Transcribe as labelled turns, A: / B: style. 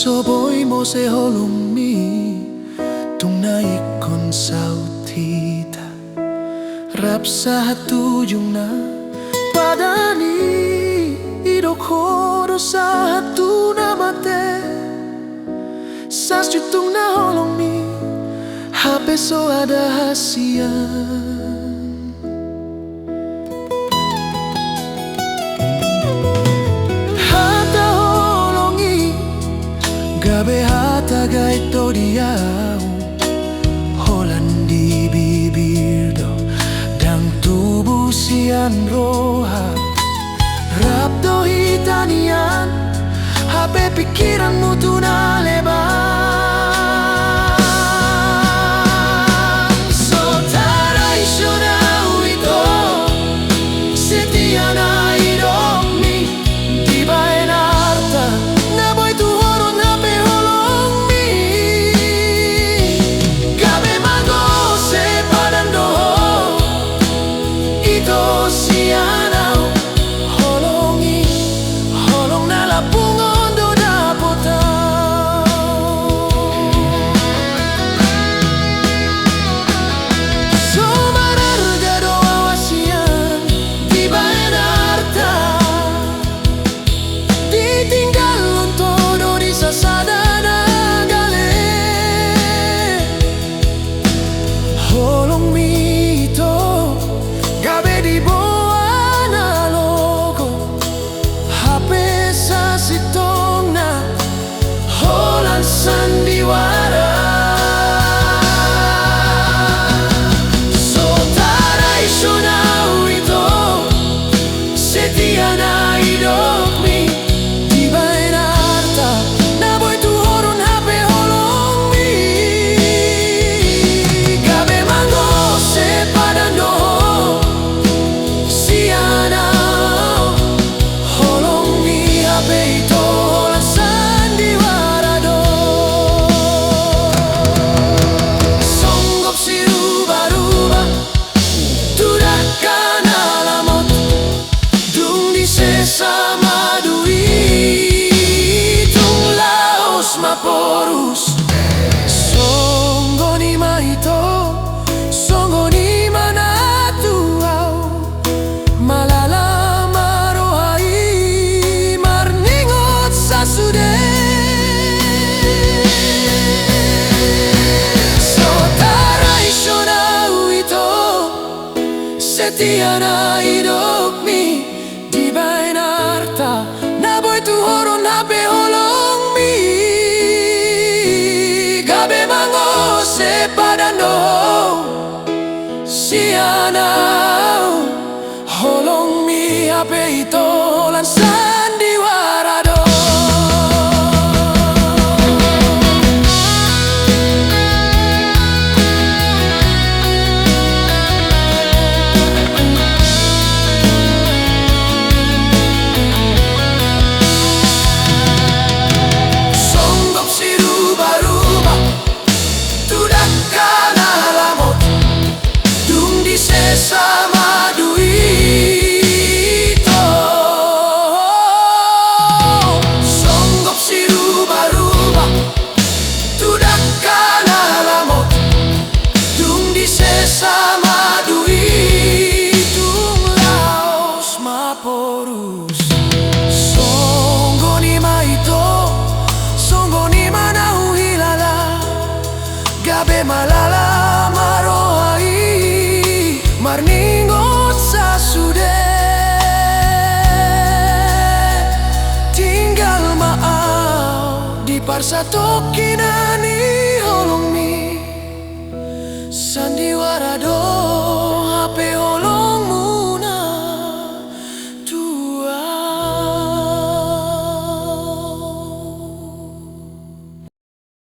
A: Soboy mo se holong mi tung naikon sautita rap sa hatuyong na padani idokoro sa hatu na mate sas jutung na holong mi hape so ada hasian gabe hata gaito diau Holandi bibir do dang tubuh sian roha rap do hitanian hape pikiranmu tu na lebar so tradisional itu setia na hidup mi di bain harta na boy tu sandiwara so tradisional itu setia na hidup mi di bain harta na boy tu horon hape holong mi gabe mango se padano siana holong mi hape itu sama duit tung laos maporus songgo ni mahito songgo ni manatuau malala marohai marningot sasude so tradisional itu setia na hidup mi di bain harta na boy tu horon hape holong mi gabe mango se padano siana holong mi hape ito lan sandiwara do sama duit songgop si rubah-rubah tudakkan alamot dung di sesama duit dung laos maporus songgo ni maito songgo ni manahu hilala gabe malala marningot sasude tinggal maau di parsatokinani holong mi sandiwara do